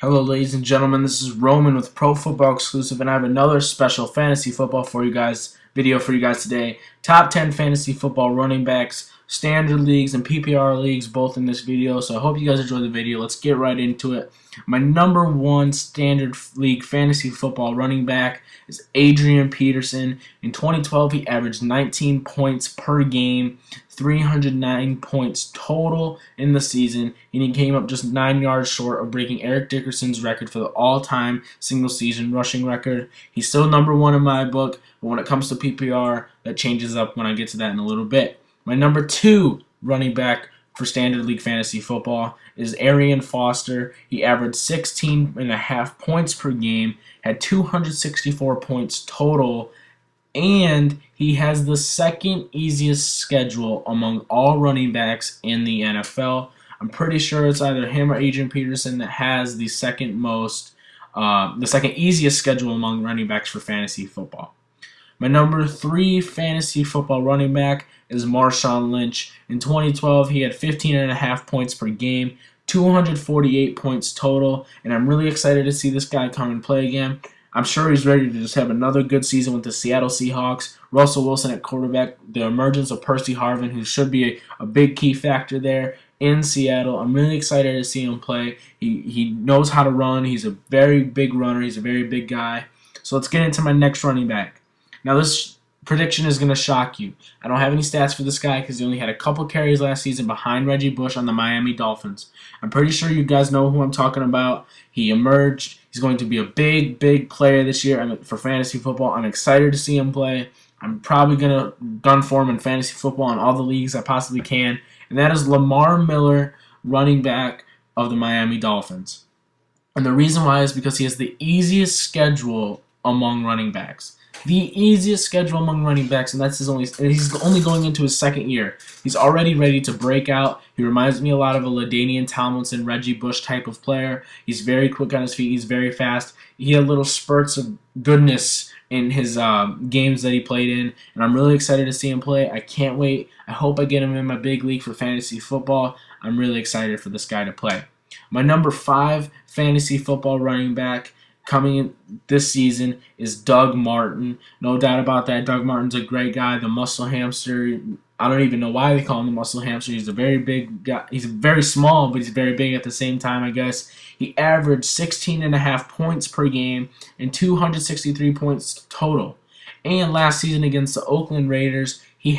Hello, ladies and gentlemen. This is Roman with Pro Football Exclusive, and I have another special fantasy football video for you guys today. Top 10 fantasy football running backs, standard leagues, and PPR leagues, both in this video. So I hope you guys enjoy the video. Let's get right into it. My number one standard league fantasy football running back is Adrian Peterson. In 2012, he averaged 19 points per game, 309 points total in the season, and he came up just 9 yards short of breaking Eric Dickerson's record for the all-time single-season rushing record. He's still number one in my book, but when it comes to PPR, that changes up when I get to that in a little bit. My number two running back for standard league fantasy football is Arian Foster. He averaged 16.5 points per game, had 264 points total, and he has the second easiest schedule among all running backs in the NFL. I'm pretty sure it's either him or Adrian Peterson that has the second easiest schedule among running backs for fantasy football. My number three fantasy football running back is Marshawn Lynch. In 2012, he had 15.5 points per game, 248 points total, and I'm really excited to see this guy come and play again. I'm sure he's ready to just have another good season with the Seattle Seahawks. Russell Wilson at quarterback, the emergence of Percy Harvin, who should be a big key factor there in Seattle. I'm really excited to see him play. He knows how to run. He's a very big runner. He's a very big guy. So let's get into my next running back. Now this prediction is going to shock you. I don't have any stats for this guy because he only had a couple carries last season behind Reggie Bush on the Miami Dolphins. I'm pretty sure you guys know who I'm talking about. He emerged. He's going to be a big player this year for fantasy football. I'm excited to see him play. I'm probably going to gun for him in fantasy football in all the leagues I possibly can. And that is Lamar Miller, running back of the Miami Dolphins. And the reason why is because he has the easiest schedule among running backs. The easiest schedule among running backs, and he's only going into his second year. He's already ready to break out. He reminds me a lot of a LaDainian Tomlinson, Reggie Bush type of player. He's very quick on his feet. He's very fast. He had little spurts of goodness in his games that he played in, and I'm really excited to see him play. I can't wait. I hope I get him in my big league for fantasy football. I'm really excited for this guy to play. My number five fantasy football running back coming in this season is Doug Martin. No doubt about that. Doug Martin's a great guy. The muscle hamster. I don't even know why they call him the muscle hamster. He's a very big guy. He's very small, but he's very big at the same time, I guess. He averaged 16.5 points per game and 263 points total. And last season against the Oakland Raiders, he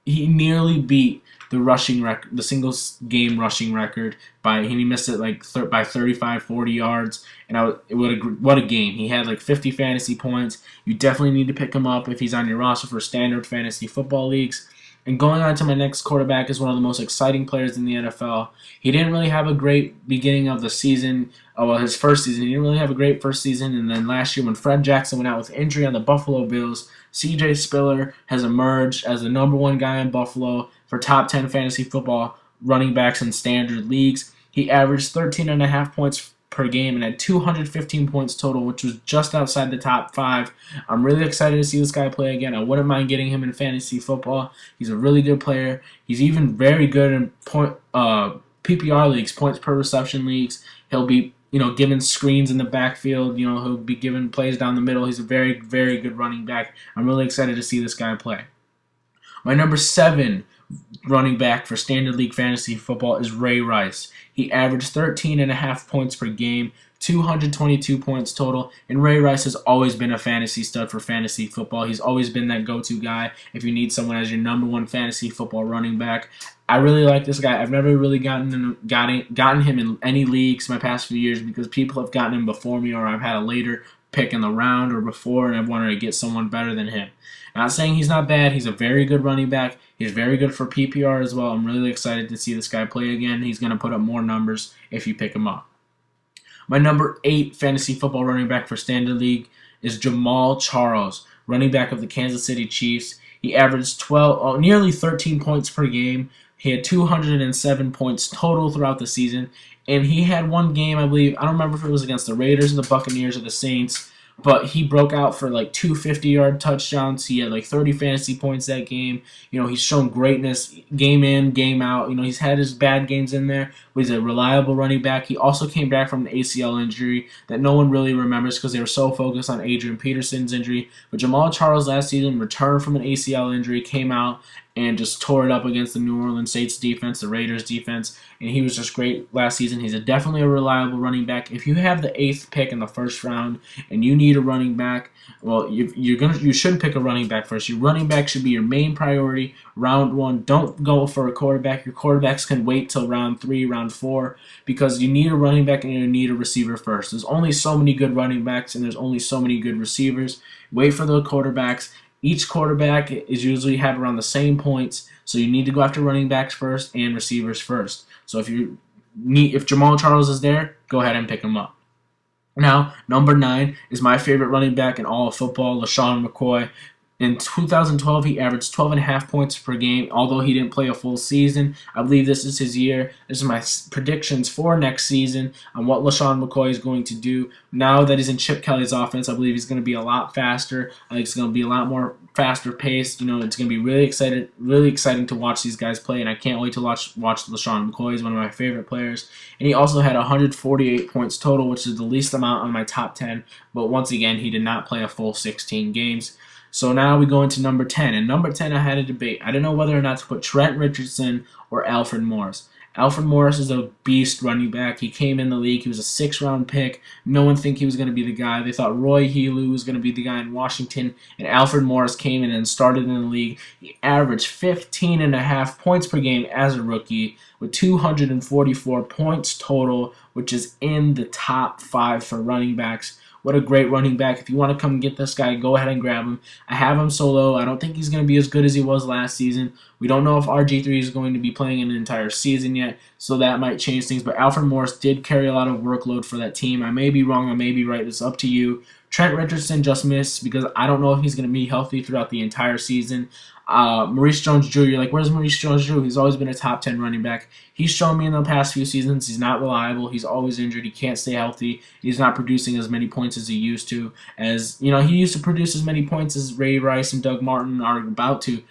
nearly beat the single game rushing record he missed it by 35, 40 yards, and what a game. He had 50 fantasy points. You definitely need to pick him up if he's on your roster for standard fantasy football leagues. And going on to my next quarterback is one of the most exciting players in the NFL. He didn't really have a great beginning of the season. His first season. He didn't really have a great first season. And then last year when Fred Jackson went out with injury on the Buffalo Bills, C.J. Spiller has emerged as the number one guy in Buffalo for top 10 fantasy football running backs in standard leagues. He averaged 13.5 points per game and had 215 points total, which was just outside the top 5. I'm really excited to see this guy play again. I wouldn't mind getting him in fantasy football. He's a really good player. He's even very good in PPR leagues, points per reception leagues. He'll be given screens in the backfield. He'll be given plays down the middle. He's a very good running back. I'm really excited to see this guy play. My number 7 running back for standard league fantasy football is Ray Rice. He averaged 13.5 points per game, 222 points total, and Ray Rice has always been a fantasy stud for fantasy football. He's always been that go-to guy if you need someone as your number one fantasy football running back. I really like this guy. I've never really gotten him in any leagues my past few years because people have gotten him before me, or I've had a later pick in the round or before, and I've wanted to get someone better than him. Not saying he's not bad. He's a very good running back. He's very good for PPR as well. I'm really excited to see this guy play again. He's going to put up more numbers if you pick him up. My number 8 fantasy football running back for standard league is Jamal Charles, running back of the Kansas City Chiefs. He averaged nearly 13 points per game. He had 207 points total throughout the season, and he had one game, I believe. I don't remember if it was against the Raiders or the Buccaneers or the Saints, but he broke out for like 250-yard touchdowns. He had like 30 fantasy points that game. He's shown greatness game in, game out. He's had his bad games in there, but he's a reliable running back. He also came back from an ACL injury that no one really remembers because they were so focused on Adrian Peterson's injury. But Jamal Charles last season returned from an ACL injury, came out and just tore it up against the New Orleans Saints defense, the Raiders defense, and he was just great last season. He's definitely a reliable running back. If you have the 8th pick in the first round and you need a running back, well, you shouldn't pick a running back first. Your running back should be your main priority. Round 1, don't go for a quarterback. Your quarterbacks can wait till round 3, round 4, because you need a running back and you need a receiver first. There's only so many good running backs and there's only so many good receivers. Wait for the quarterbacks. Each quarterback is usually have around the same points, so you need to go after running backs first and receivers first. So if Jamal Charles is there, go ahead and pick him up. Now, number 9 is my favorite running back in all of football, LeSean McCoy. In 2012, he averaged 12.5 points per game, although he didn't play a full season. I believe this is his year. This is my predictions for next season on what LeSean McCoy is going to do. Now that he's in Chip Kelly's offense, I believe he's going to be a lot faster. I think it's going to be a lot more faster paced. It's going to be really exciting to watch these guys play, and I can't wait to watch LeSean McCoy. He's one of my favorite players. And he also had 148 points total, which is the least amount on my top 10. But once again, he did not play a full 16 games. So now we go into number 10. And number 10, I had a debate. I didn't know whether or not to put Trent Richardson or Alfred Morris. Alfred Morris is a beast running back. He came in the league. He was a 6th-round pick. No one think he was going to be the guy. They thought Roy Helu was going to be the guy in Washington. And Alfred Morris came in and started in the league. He averaged 15.5 points per game as a rookie with 244 points total, which is in the top 5 for running backs. What a great running back. If you want to come get this guy, go ahead and grab him. I have him solo. I don't think he's going to be as good as he was last season. We don't know if RG3 is going to be playing an entire season yet, so that might change things. But Alfred Morris did carry a lot of workload for that team. I may be wrong. I may be right. It's up to you. Trent Richardson just missed because I don't know if he's going to be healthy throughout the entire season. Maurice Jones-Drew, you're like, where's Maurice Jones-Drew? He's always been a top 10 running back. He's shown me in the past few seasons he's not reliable. He's always injured. He can't stay healthy. He's not producing as many points as he used to. He used to produce as many points as Ray Rice and Doug Martin are about to.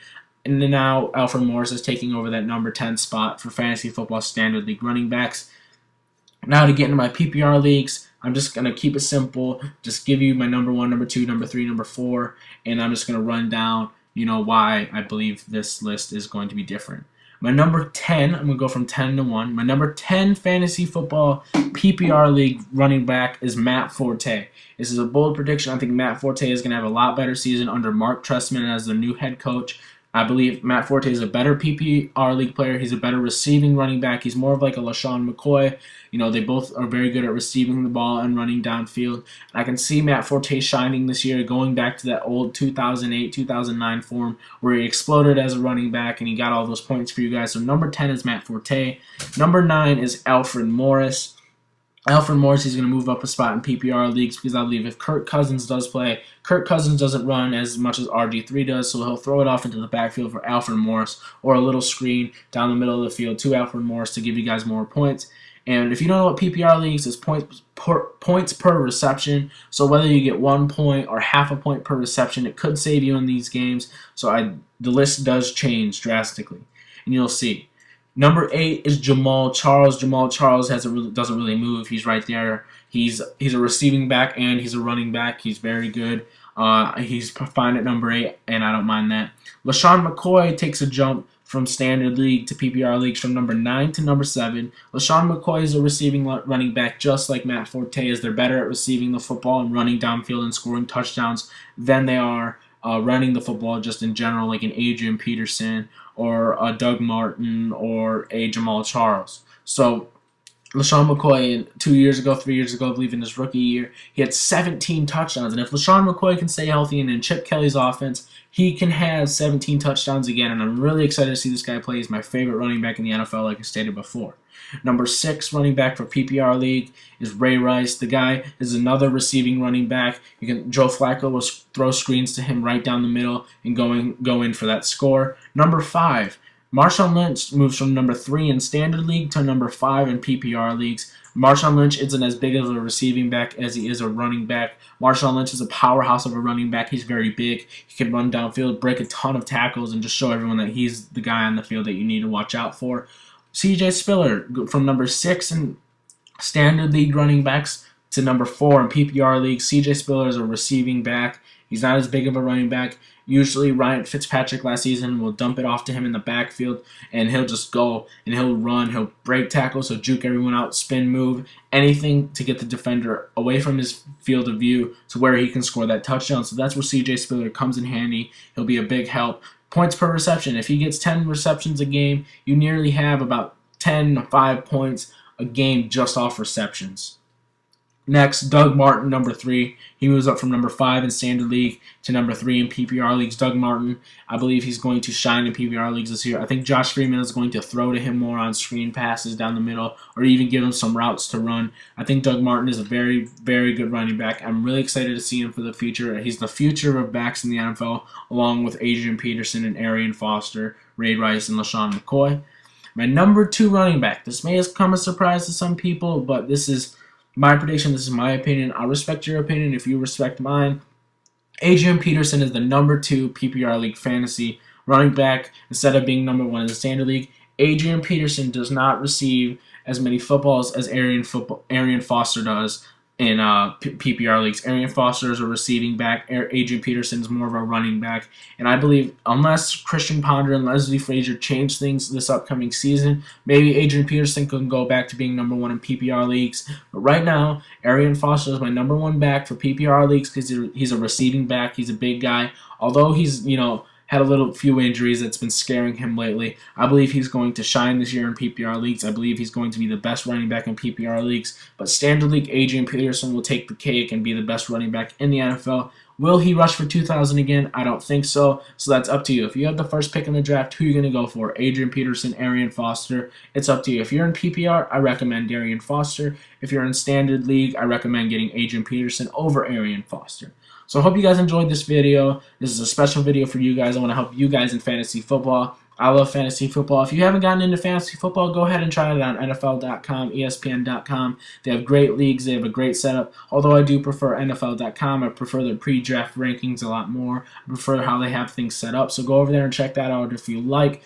And then now Alfred Morris is taking over that number 10 spot for fantasy football standard league running backs. Now to get into my PPR leagues, I'm just going to keep it simple. Just give you my number 1, number 2, number 3, number 4, and I'm just going to run down why I believe this list is going to be different. My number 10, I'm going to go from 10 to 1. My number 10 fantasy football PPR league running back is Matt Forte. This is a bold prediction. I think Matt Forte is going to have a lot better season under Mark Trestman as the new head coach. I believe Matt Forte is a better PPR league player. He's a better receiving running back. He's more of like a LeSean McCoy. They both are very good at receiving the ball and running downfield. And I can see Matt Forte shining this year, going back to that old 2008, 2009 form where he exploded as a running back and he got all those points for you guys. So number 10 is Matt Forte. Number 9 is Alfred Morris. Alfred Morris is going to move up a spot in PPR leagues because I believe if Kirk Cousins does play, Kirk Cousins doesn't run as much as RG3 does, so he'll throw it off into the backfield for Alfred Morris or a little screen down the middle of the field to Alfred Morris to give you guys more points. And if you don't know what PPR leagues is, points per reception. So whether you get 1 point or half a point per reception, it could save you in these games. So the list does change drastically, and you'll see. Number 8 is Jamal Charles. Jamal Charles doesn't really move. He's right there. He's a receiving back and he's a running back. He's very good. He's fine at number 8, and I don't mind that. LeSean McCoy takes a jump from standard league to PPR leagues from number 9 to number 7. LeSean McCoy is a receiving running back just like Matt Forte is. They're better at receiving the football and running downfield and scoring touchdowns than they are running the football just in general, like an Adrian Peterson or a Doug Martin or a Jamal Charles. So LeSean McCoy 3 years ago, I believe in his rookie year, he had 17 touchdowns. And if LeSean McCoy can stay healthy and in Chip Kelly's offense, he can have 17 touchdowns again. And I'm really excited to see this guy play. He's my favorite running back in the NFL, like I stated before. Number 6 running back for PPR league is Ray Rice. The guy is another receiving running back. Joe Flacco will throw screens to him right down the middle and go in for that score. Number 5. Marshawn Lynch moves from number 3 in standard league to number 5 in PPR leagues. Marshawn Lynch isn't as big of a receiving back as he is a running back. Marshawn Lynch is a powerhouse of a running back. He's very big. He can run downfield, break a ton of tackles, and just show everyone that he's the guy on the field that you need to watch out for. C.J. Spiller from number 6 in standard league running backs to number 4 in PPR league. C.J. Spiller is a receiving back. He's not as big of a running back. Usually Ryan Fitzpatrick last season will dump it off to him in the backfield, and he'll just go and he'll run, he'll break tackles, he'll juke everyone out, spin move, anything to get the defender away from his field of view to where he can score that touchdown. So that's where C.J. Spiller comes in handy. He'll be a big help. Points per reception. If he gets 10 receptions a game, you nearly have about 10 to 5 points a game just off receptions. Next, Doug Martin, number 3. He moves up from number 5 in Standard League to number 3 in PPR leagues. Doug Martin, I believe he's going to shine in PPR leagues this year. I think Josh Freeman is going to throw to him more on screen passes down the middle or even give him some routes to run. I think Doug Martin is a very, very good running back. I'm really excited to see him for the future. He's the future of backs in the NFL, along with Adrian Peterson and Arian Foster, Ray Rice, and LaShawn McCoy. My number 2 running back. This may have come as a surprise to some people, but this is my prediction. This is my opinion. I'll respect your opinion if you respect mine. Adrian Peterson is the number 2 PPR league fantasy running back instead of being number 1 in the Standard League. Adrian Peterson does not receive as many footballs as Arian Foster does in PPR leagues. Arian Foster is a receiving back. Adrian Peterson is more of a running back. And I believe unless Christian Ponder and Leslie Frazier change things this upcoming season, maybe Adrian Peterson can go back to being number 1 in PPR leagues. But right now, Arian Foster is my number 1 back for PPR leagues because he's a receiving back. He's a big guy. Although he's, had a few injuries that's been scaring him lately, I believe he's going to shine this year in PPR leagues. I believe he's going to be the best running back in PPR leagues. But Standard League, Adrian Peterson will take the cake and be the best running back in the NFL. Will he rush for 2,000 again? I don't think so. So that's up to you. If you have the first pick in the draft, who are you going to go for? Adrian Peterson, Arian Foster? It's up to you. If you're in PPR, I recommend Arian Foster. If you're in Standard League, I recommend getting Adrian Peterson over Arian Foster. So I hope you guys enjoyed this video. This is a special video for you guys. I want to help you guys in fantasy football. I love fantasy football. If you haven't gotten into fantasy football, go ahead and try it on NFL.com, ESPN.com. They have great leagues. They have a great setup. Although I do prefer NFL.com. I prefer their pre-draft rankings a lot more. I prefer how they have things set up. So go over there and check that out if you like.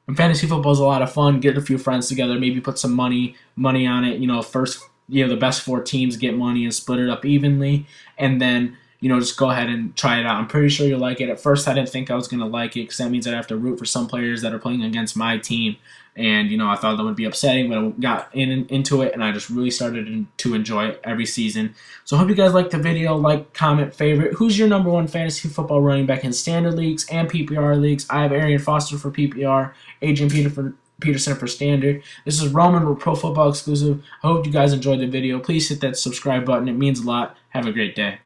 And fantasy football is a lot of fun. Get a few friends together. Maybe put some money on it. The best 4 teams get money and split it up evenly. And then just go ahead and try it out. I'm pretty sure you'll like it. At first, I didn't think I was going to like it because that means I'd have to root for some players that are playing against my team. And, I thought that would be upsetting, but I got into it, and I just really started to enjoy it every season. So I hope you guys liked the video. Like, comment, favorite. Who's your number 1 fantasy football running back in Standard Leagues and PPR Leagues? I have Arian Foster for PPR, Adrian Peterson for Standard. This is Roman with Pro Football Exclusive. I hope you guys enjoyed the video. Please hit that subscribe button. It means a lot. Have a great day.